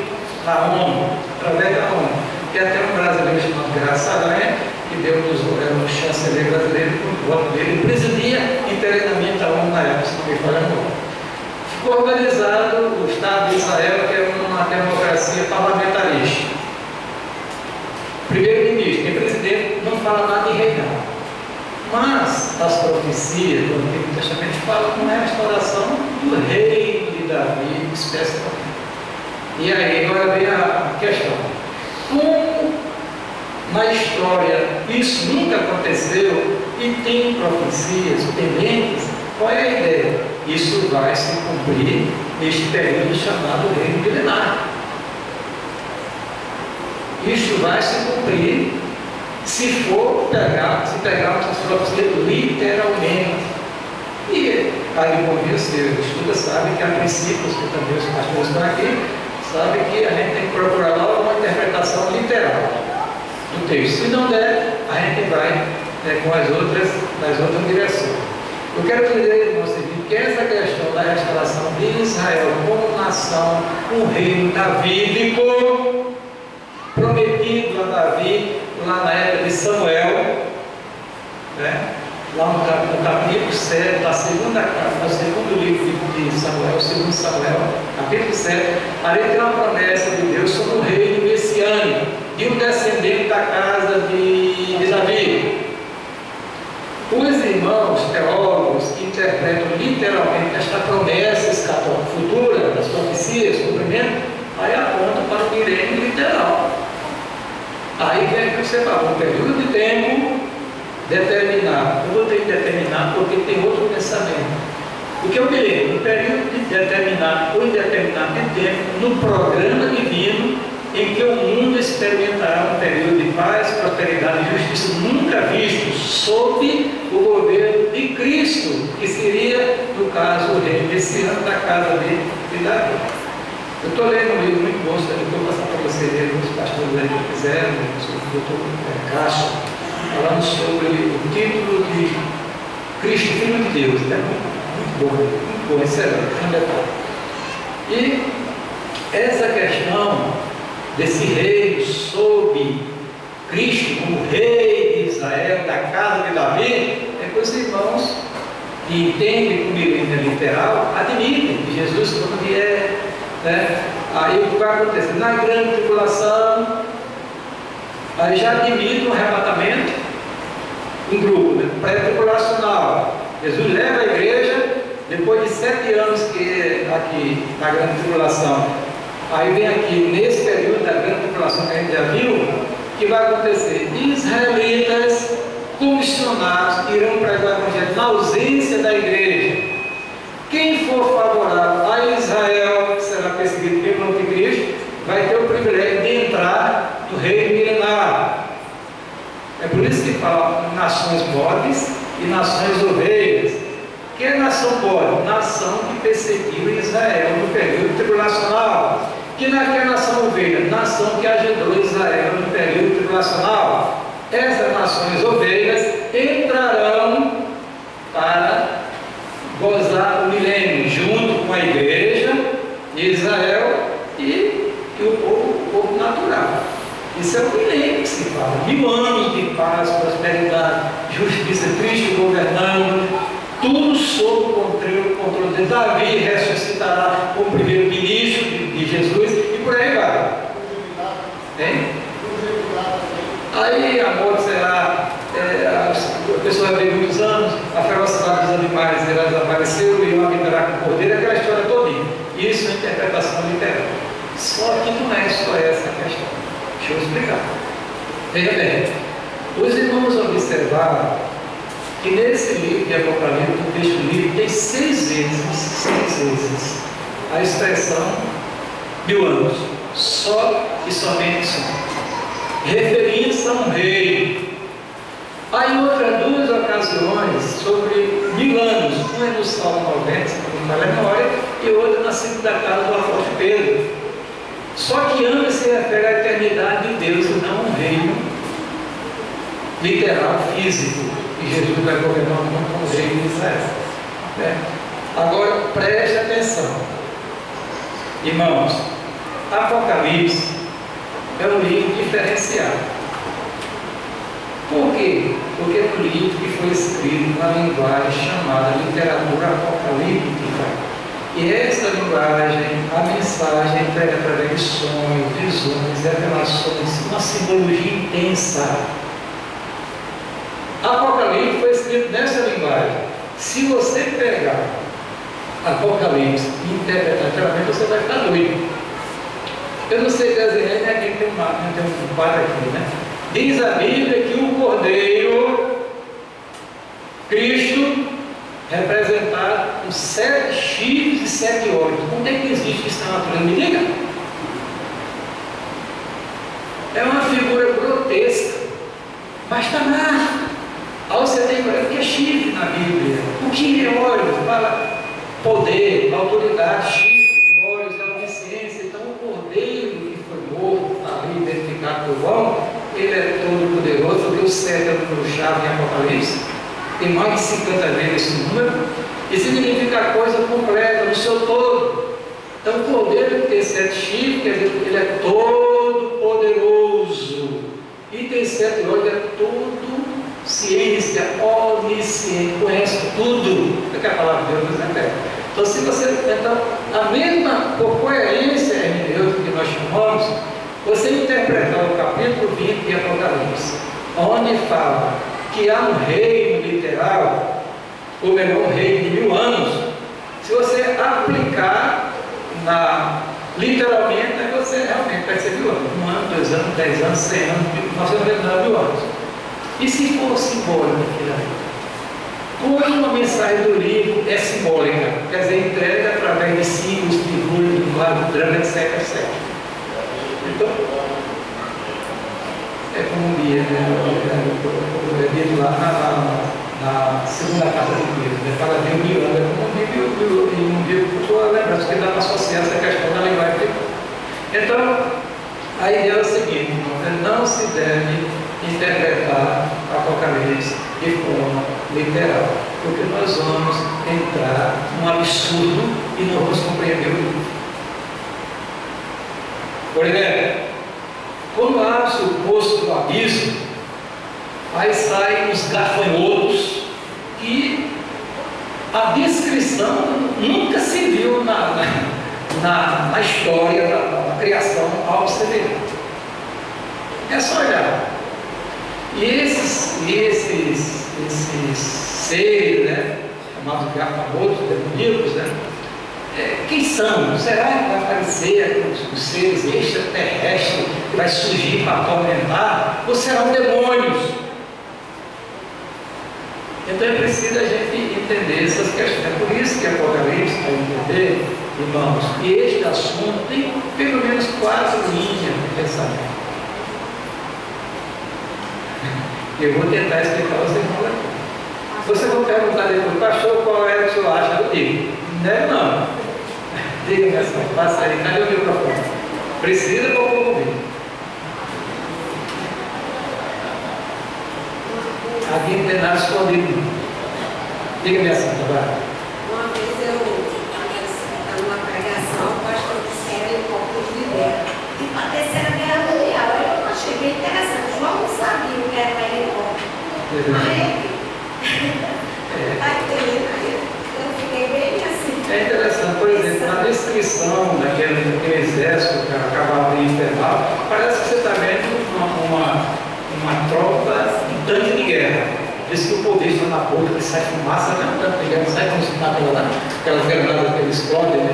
na ONU, através da ONU. E até um brasileiro chamado Graça Aranha, que deu no chanceler brasileiro, com o voto dele, presidia inteiramente a ONU na época, se não me falha a memória. Ficou organizado o Estado de Israel, que é uma democracia parlamentarista. Primeiro-ministro e presidente não fala nada de reinado. Mas as profecias do Antigo Testamento falam com a restauração do reino de Davi, especialmente. E aí agora vem a questão. Como na história isso nunca aconteceu e tem profecias pendentes, qual é a ideia? Isso vai se cumprir neste período chamado Reino Milenar. Isso vai se cumprir se pegarmos as profecias literalmente. E aí, bom dia, você estuda, sabe que há princípios, que também os pastores estão aqui, sabe que a gente tem que procurar lá uma interpretação literal do texto. Se não der, a gente vai com as outras direções. Eu quero dizer, irmãos, que essa questão da restauração de Israel como nação, um reino davídico, prometido a Davi, lá na época de Samuel, né? Lá no capítulo 7, da segunda carta, no segundo livro de Samuel, segundo Samuel, capítulo 7, ali tem uma promessa de Deus sobre um reino messiânico, de um descendente da casa de Davi. Os irmãos teólogos que interpretam literalmente esta promessa escatológica futura, das profecias, cumprimento, aí apontam para o milênio literal. Aí vem o que você falou, um período de tempo determinado. Eu vou ter que determinar porque tem outro pensamento. O que eu me lembro? Um período de determinado ou indeterminado de tempo no programa divino em que o mundo experimentará um período de paz, prosperidade e justiça nunca visto sob o governo de Cristo, que seria, no caso, o rei messiânico da casa de Davi. Eu estou lendo um livro muito bom, eu estou passando para você ler, os pastores aí que quiserem, o doutor Castro, falando sobre o título de Cristo, Filho de Deus, né? Muito bom, excelente, um detalhe. E essa questão desse rei sob Cristo como rei de Israel, da casa de Davi, é que os irmãos que entendem com milênio literal admitem que Jesus, quando vier, né? Aí o que vai acontecer? Na grande tribulação, aí já admite um arrebatamento, um grupo, né? Pré-tribulacional. Jesus leva a igreja, depois de 7 anos que aqui na grande tribulação, aí vem aqui, nesse período da grande tribulação que a gente já viu, que vai acontecer? Israelitas comissionados irão pregar o evangelho na ausência da igreja. Quem for favorável a Israel, que será perseguido pelo anticristo, vai ter o privilégio de entrar no reino milenar. É por isso que fala nações bodes e nações ovelhas. Que nação bode? Nação que perseguiu Israel no período tribulacional. Que naquela nação ovelha? Nação que ajudou Israel no período tribulacional. Essas nações ovelhas entrarão para gozar o milênio junto com a igreja de Israel e o povo natural. Isso é o milênio que se fala. 1000 anos de paz, prosperidade, justiça, Cristo governando, tudo sob o controle de Davi, ressuscitará o primeiro-ministro de Jesus e por aí vai. Hein? Aí a morte será, a pessoa vai viver muitos anos, a ferocidade dos animais irá desaparecer, e o homem habitará com o cordeiro, aquela história todinha. Isso é interpretação literal. Só que não é só essa a questão. Deixa eu explicar. Veja bem, os irmãos observaram que nesse livro de Apocalipse, no texto do livro, tem 6 vezes a expressão 1000 anos, só e somente só, referindo-se a um rei. Há em outras 2 ocasiões sobre 1000 anos, uma é no Salmo 90, se não me memória, e outra na segunda casa do apóstolo Pedro. Só que ambas se refere à eternidade de Deus e não um reino literal, físico, que Jesus vai governar o mundo como rei de Israel. Agora preste atenção, irmãos. Apocalipse é um livro diferenciado. Por quê? Porque é um livro que foi escrito na linguagem chamada literatura apocalíptica. E essa linguagem, a mensagem é entregue através de sonhos, visões, revelações, uma simbologia intensa. Apocalipse foi escrito nessa linguagem. Se você pegar Apocalipse e interpretar literalmente, você vai ficar doido. Eu não sei desenhar, né? Aqui tem um quadro aqui, né? Diz a Bíblia que o Cordeiro, Cristo, representado com 7 chifres e 7 olhos. Como é que existe isso na natureza? Me diga. É uma figura grotesca, mas está lá. Aí você tem o que é chifre na Bíblia? O que é olhos? Fala poder, autoridade, chifre, olhos, é onisciência. Então o Cordeiro que foi morto, ali identificado por João, ele é todo poderoso, porque o 7 é o número-chave em Apocalipse. Tem mais de 50 vezes esse número, e significa a coisa completa, no seu todo. Então o Cordeiro tem 7 chifres, quer dizer, ele é todo poderoso, e tem 7 olhos, é todo ciência, onisciente, conhece tudo. É que a palavra de Deus é bela. Então, se você, a mesma, por coerência hermenêutica que nós chamamos, você interpretar o capítulo 20 de Apocalipse, onde fala que há um reino literal, ou melhor, um reino de 1000 anos, se você aplicar literalmente, aí você realmente vai ser 1000 anos. 1 ano, 2 anos, 10 anos, 100 anos, 999 anos. E se for simbólico aquilo ali? Como uma mensagem do livro é simbólica, quer dizer, entrega através de símbolos, figuras, linguagem, drama, etc, etc. Então, é como um dia, né? Eu lá na segunda carta de Pedro, ele fala de Miranda, não vive por sua lembrança, que dá para associar essa questão da linguagem figurada. Então, a ideia é o seguinte, não se deve interpretar Apocalipse de forma literal, porque nós vamos entrar num absurdo e não vamos compreender o livro. Por exemplo, quando abre-se o poço do abismo, aí saem os gafanhotos e a descrição nunca se viu na história da criação algo semelhante. É só olhar. E esses seres, né, chamados gafanhotos, demoníacos, né, quem são? Será que vai aparecer os seres extraterrestres que vai surgir para atormentar? Ou serão demônios? Então é preciso a gente entender essas questões. É por isso que Apocalipse, para entender, irmãos, que este assunto tem pelo menos 4 linhas de pensamento. Eu vou tentar explicar aos irmãos aqui. Você vai perguntar depois, pastor, qual é o que o senhor acha? Eu digo, não. Diga-me assim, passa aí, cadê o microfone? Precisa para o povo ouvir. Aqui não tem nada escondido. Diga-me assim, tá? Uma vez eu estava numa pregação, o pastor disse que era helicóptero de guerra. E para a Terceira Guerra Mundial, eu achei bem interessante. João não sabia o que era helicóptero. Aí eu fiquei bem assim. É interessante, por exemplo, na descrição daquele exército que acabava de infernal, parece que você está vendo uma tropa, um tanque de guerra. Diz que o poder está na boca, que sai fumaça, né? Um tanque de guerra, sai como se está aquelas granadas que eles explodem, né?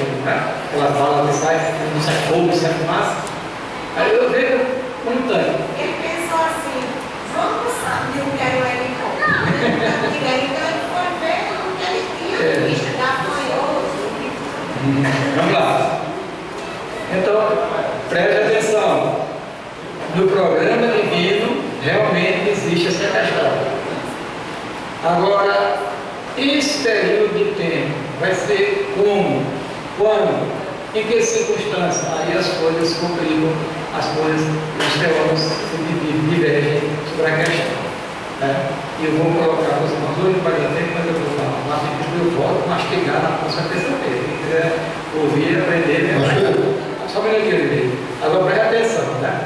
Aquelas balas que saem, não sai fogo, sai fumaça. Aí eu vejo um tanque. Ele pensou assim, João não sabia o que era o helicóptero. E daí então ele foi ver o que ele tinha visto, gafanhoto. Vamos lá. Então, preste atenção. No programa divino, realmente existe essa questão. Agora, esse período de tempo vai ser como? Quando? Em que circunstância? Aí as coisas complicam, as coisas, os teólogos divergem sobre a questão. Né? E eu vou colocar os irmãos hoje para o tempo, mas eu vou falar. Mas eu volto mastigar na próxima terça-feira. Quem quiser ouvir, aprender, só um minutinho. Agora preste atenção, né?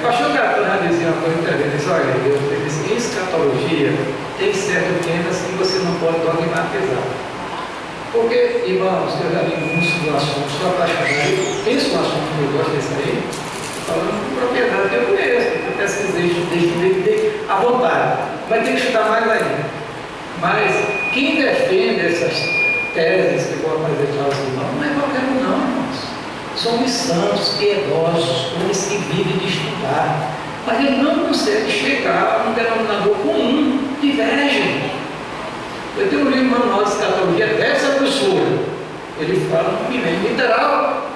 Pastor Gato já dizia uma coisa interessante, disse, olha, eu disse, escatologia tem certos temas que você não pode dogmatizar. Porque, irmãos, eu já li muitos do assunto, sou apaixonado, penso no assunto que eu gosto desse aí, falando com propriedade que eu conheço, eu pesquisei, estudei, à vontade, mas tem que estudar mais ainda. Mas quem defende essas teses que vou apresentar aos irmãos, não é qualquer um não, irmãos. São os santos, piedosos, homens que vivem de estudar. Mas ele não consegue chegar a um denominador comum, divergem. Eu tenho um livro manual de escatologia dessa grossura. Ele fala no milênio literal.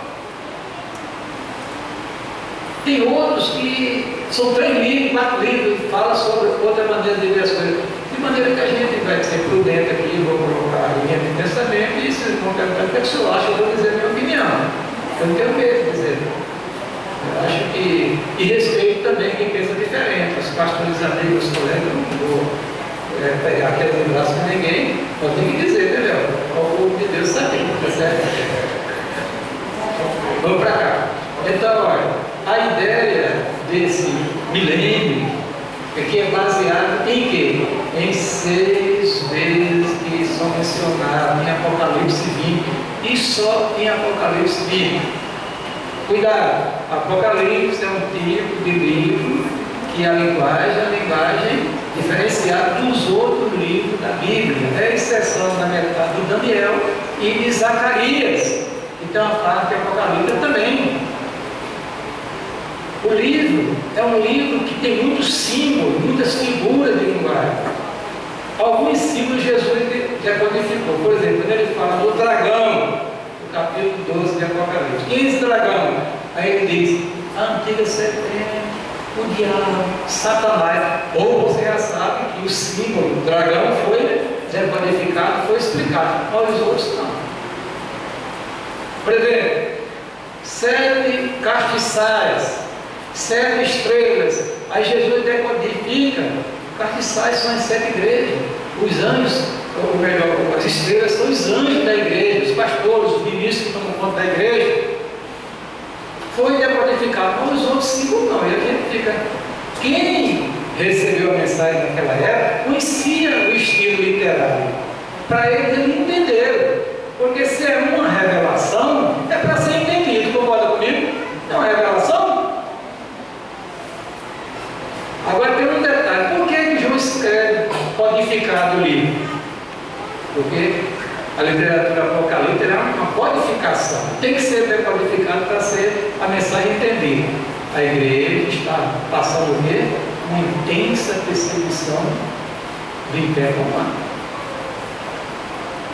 Tem outros que são 3 livros, 4 livros, que falam sobre outra maneira de ver as coisas. De maneira que a gente vai ser prudente aqui, vou colocar a linha de pensamento e se vão perguntar o que eu acho, eu vou dizer a minha opinião. Eu não tenho medo de dizer. Eu acho que. E respeito também quem pensa diferente. Os pastores amigos, os colegas, eu não vou pegar aquele braço com ninguém. Eu tenho que dizer, entendeu? O povo de Deus sabe, tá certo? Vamos para cá. Então, olha, a ideia desse milênio é que é baseado em quê? Em 6 vezes que são mencionadas em Apocalipse 20. E só em Apocalipse 20. Cuidado, Apocalipse é um tipo de livro que a linguagem diferenciada dos outros livros da Bíblia, é exceção da metade do Daniel e de Zacarias. Então a parte de Apocalipse também. O livro é um livro que tem muitos símbolos, muitas figuras de linguagem. Alguns símbolos Jesus já codificou. Por exemplo, quando ele fala do dragão, no capítulo 12 de Apocalipse. Quem é esse dragão? Aí ele diz, a antiga serpente, o diabo, Satanás, ou você já sabe que o símbolo do dragão foi decodificado, foi explicado, mas os outros não. Por exemplo, 7 castiçais, 7 estrelas, aí Jesus decodifica, castiçais são as 7 igrejas, os anjos, ou melhor, as estrelas são os anjos da igreja, os pastores, os ministros que tomam conta da igreja. Foi decodificado, mas os outros 5 não. E a gente fica. Quem recebeu a mensagem naquela época conhecia o estilo literário. Para eles entenderam. Porque se é uma revelação, é para ser entendido. Concorda comigo? É uma revelação. Agora tem um detalhe. Por que João escreve codificado o livro? Porque a literatura apocalíptica é uma codificação. Tem que ser decodificado para ser a mensagem entendida. A igreja está passando o quê? Uma intensa perseguição do Império Romano.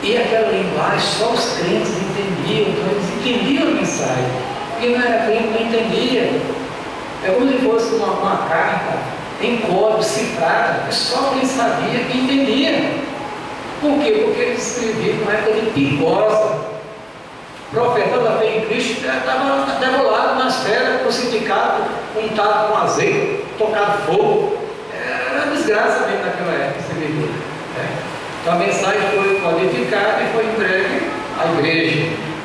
E aquela linguagem só os crentes entendiam, então eles entendiam a mensagem. Quem não era crente não entendia. É como se fosse uma carta em código cifrada, só quem sabia que entendia. Por quê? Porque eles escreviam numa época de perigosa. O profeta da fé em Cristo estava degolado nas feras, crucificado, untado com azeite, tocado fogo. Era uma desgraça mesmo naquela época, você vivia. Então a mensagem foi codificada e foi entregue à igreja.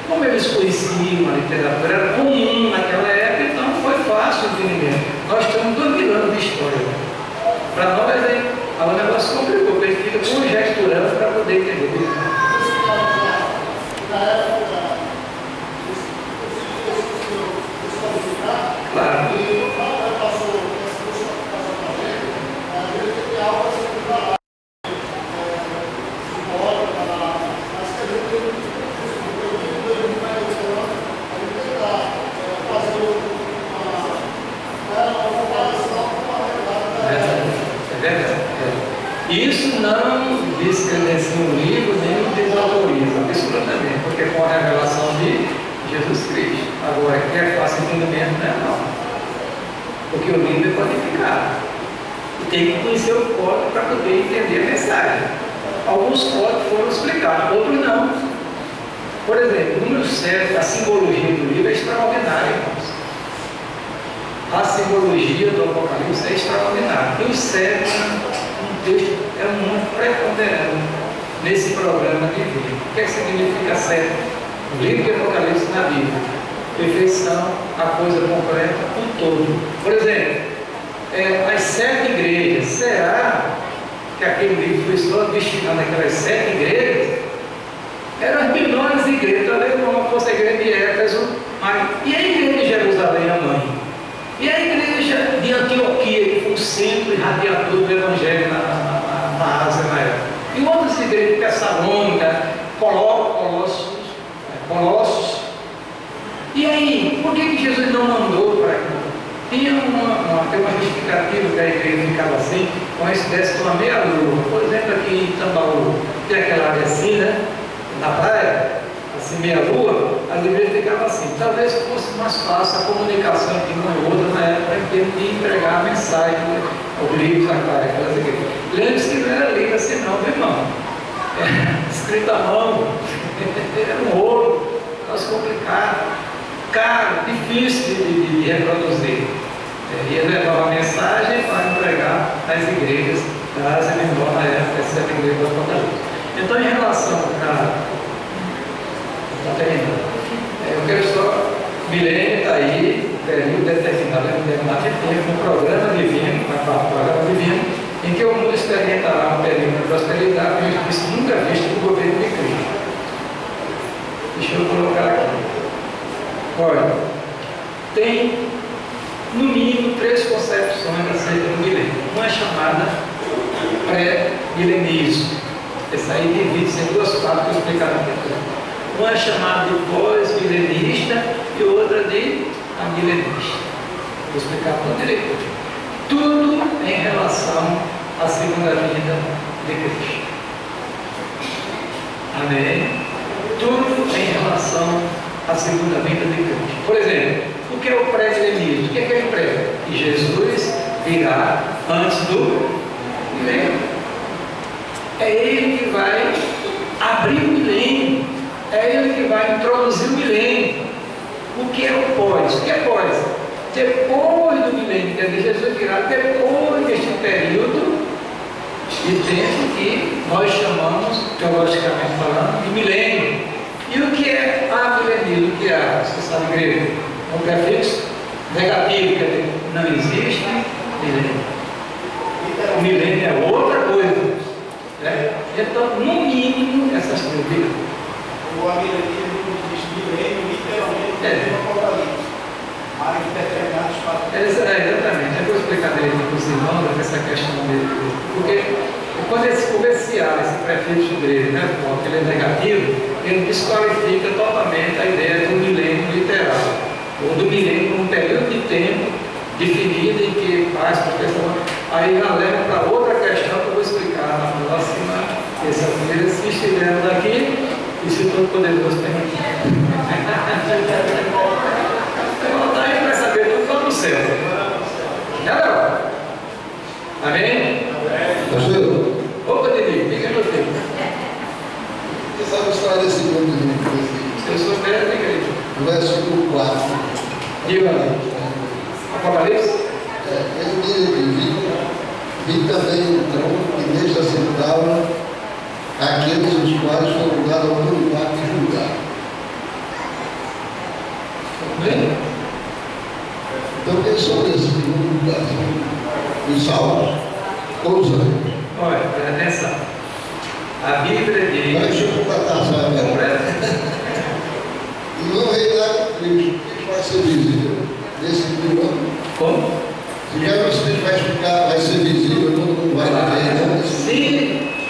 Como eles conheciam a literatura, era comum naquela época, então foi fácil o entendimento. Nós estamos 2 mil anos de história. Para nós, o negócio complicou, porque ele fica conjecturando para poder entender. Claro. Isso não descredencia o livro, nem o desautoriza, absolutamente, porque com a revelação de Jesus Cristo. Agora, que é fácil entendimento, não. Porque o livro é codificado. E tem que conhecer o código para poder entender a mensagem. Alguns códigos foram explicados, outros não. Por exemplo, o número 7, a simbologia do livro é extraordinária, irmãos. A simbologia do Apocalipse é extraordinária. E o 7 texto é muito preponderante nesse programa de vida. O que significa 7? O livro de Apocalipse na Bíblia. Perfeição, a coisa completa, o todo. Por exemplo, as 7 igrejas, será que aquele livro foi só destinado àquelas 7 igrejas? Eram as menores igrejas, talvez como fosse a igreja de Éfeso, mas e a igreja de Jerusalém, a mãe? E a igreja de Antioquia, que foi o centro irradiador do Evangelho na Ásia na época. E outras igrejas de Tessalônica, Colossos. E aí, por que Jesus não mandou para aqui? Tem uma justificativa que a igreja ficava assim, com esse desce uma meia-lua. Por exemplo, aqui em Tambaú, tem aquela área assim, né? Na praia, assim, meia-lua, as igrejas ficavam assim. Talvez fosse mais fácil a comunicação entre uma e outra na época, em termos de entregar a mensagem, os livros aquelas igrejas. Lembre-se que não era livro assim não, meu irmão. Escrito à mão, era um rolo, negócio complicado, caro, difícil de reproduzir. Ia levar uma mensagem para entregar nas igrejas da Ásia Menor na época, essa igreja do Apocalipse. Então, em relação eu quero só, milênio está aí, período determinado de tempo, um programa divino, em que o mundo experimentará um período de prosperidade e justiça nunca visto no governo de Cristo. Deixa eu colocar aqui. Olha, tem no mínimo 3 concepções acerca do milênio. Uma é chamada pré-milenismo. Essa aí divide-se em 2 partes que eu explicar aqui. Uma é chamada de pós-milenista e outra de amilenista. Vou explicar por direito. Tudo em relação à segunda vinda de Cristo. Amém? Tudo em relação à segunda vinda de Cristo. Por exemplo, O que é o pré-milenismo? O que é que ele prega? Que Jesus virá antes do milênio. É ele que vai abrir o milênio. É ele que vai introduzir o milênio. O que é o pós? O que é pós? Depois do milênio, quer dizer, Jesus virá depois deste período de tempo que nós chamamos, teologicamente falando, de milênio. E o que é amilenismo? O que é? Você sabe grego? É um prefixo negativo, quer dizer, não existe milênio. O milênio é outra coisa. Né? Então, no mínimo, essas coisas. O amilenismo diz milênio, literalmente, no Apocalipse. Mas determinados fatos. Exatamente. Eu vou explicar direito para os irmãos essa questão dele. Porque quando esse comercial, esse prefixo grego, né, porque ele é negativo, ele desqualifica totalmente a ideia do milênio literal. Ou do milênio como um período de tempo definido em que faz proteção. Aí já leva para outra questão que eu vou explicar na próxima terça-feira, se estivermos aqui e se todo poderoso permitir. Daí vai saber tudo lá no céu. Não. Amém? Pastor, Opa, Didi, diga você. você sabe a história desse mundo de mim? Se eu souber, diga aí. No versículo 4. Diga aí. Apocalipse? Ele diz aqui, vi também um trono e neste assentavam aqueles os quais foram dados a autoridade de julgar. Bem? Então, quem são esses que vão julgar? Os salvos ou os anjos? Olha, presta atenção. A Bíblia diz. Deixa eu completar essa Completa. E no reinado de Cristo, o que vai ser visível nesse ano? Como? Se já você vai ficar, vai ser visível, todo mundo vai ver, né? Se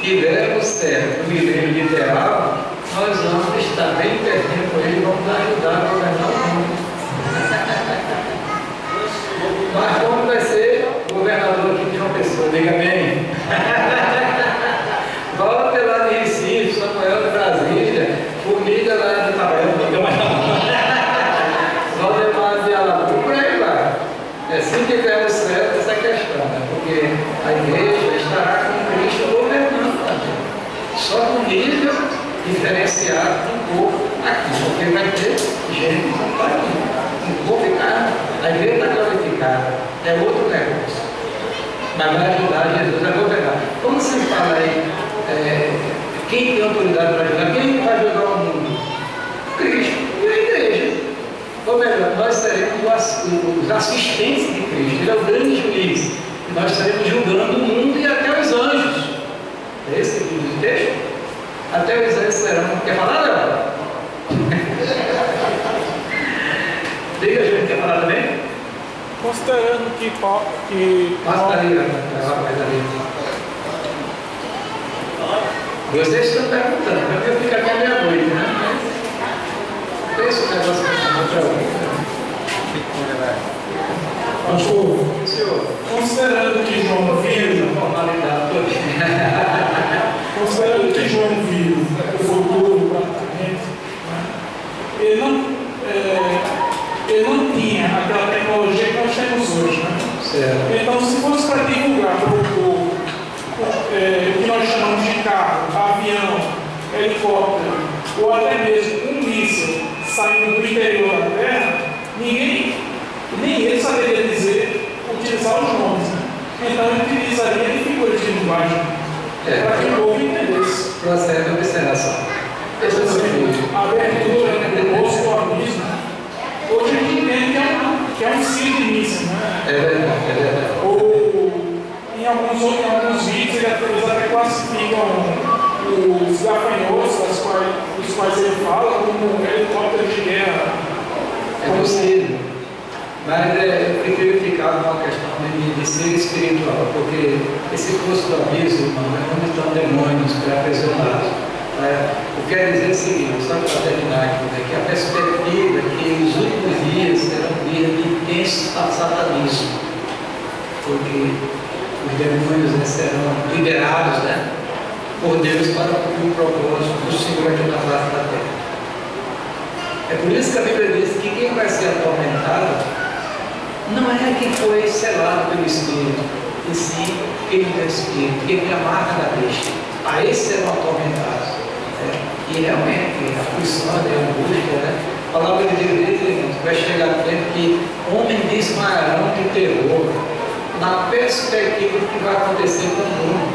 tivermos certo o milênio literal, nós vamos estar bem pertinho com ele e vamos ajudar a governar o mundo. Mas como vai ser governador aqui de uma pessoa? Diga bem. Volta lá de Recife, Samuel de Brasília, Formiga lá de Itabaiana, Valdemar de Alagoas, por aí vai. Se tivermos certo essa questão, né? Porque a igreja estará com Cristo governando também. Só com nível diferenciado do corpo aqui, porque vai ter gente que não está aqui. O corpo ficar, a igreja está glorificada, é outro negócio. Mas vai ajudar Jesus a governar. Como se fala aí, quem tem autoridade para ajudar? Quem vai ajudar o mundo? Cristo e a igreja. Ou melhor, nós seremos os assistentes de Cristo. Ele é o grande juiz. E nós estaremos julgando o mundo e até os anjos. É esse que diz o texto? Até os anjos serão. Quer falar, Léo? Diga, gente, quer falar também? Considerando que Passa ali, mais ali. Vocês estão perguntando, porque eu fico até meia-noite, né? Pensa o negócio que eu pastor, senhor, considerando que João viu, formalidade toda. considerando que João viu o futuro praticamente, né? Ele não tinha aquela tecnologia que nós temos hoje, né? Certo. Então, se fosse para divulgar o que nós chamamos de carro, avião, helicóptero, ou até mesmo um míssil saindo do interior da Terra, nem ele saberia utilizar os nomes, né? Então ele utilizaria de figuras de linguagem para que o povo entendesse. Procede a observação. Por exemplo, a abertura do bolso do abismo, hoje a gente entende que é um cílio de míssil, né? É verdade. Ou em alguns vídeos eles até classificam os gafanhotos, dos quais ele fala, como helicópteros de guerra. É possível. Mas eu prefiro ficar com a questão de ser espiritual, porque esse curso do abismo, irmão, é onde estão demônios aprisionados. Eu quero dizer o seguinte, só para terminar aqui, né, que a perspectiva é que os últimos dias serão dias de intenso satanismo, porque os demônios serão liberados, né, por Deus para cumprir o propósito do Senhor aqui na face da terra. É por isso que a Bíblia diz que quem vai ser atormentado não é quem foi selado pelo Espírito, e sim quem não tem Espírito, quem tem a marca da besta. A esses serão atormentados. E realmente, a aflição, a angústia, né? A palavra de Deus vai chegar no tempo que homens desmaiarão de terror, na perspectiva do que vai acontecer com o mundo,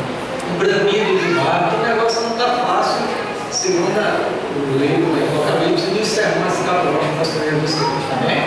um bramido de mar. O negócio não está fácil, segundo o livro do Apocalipse, dos sermões escatológicos das primeiras dos tempos também.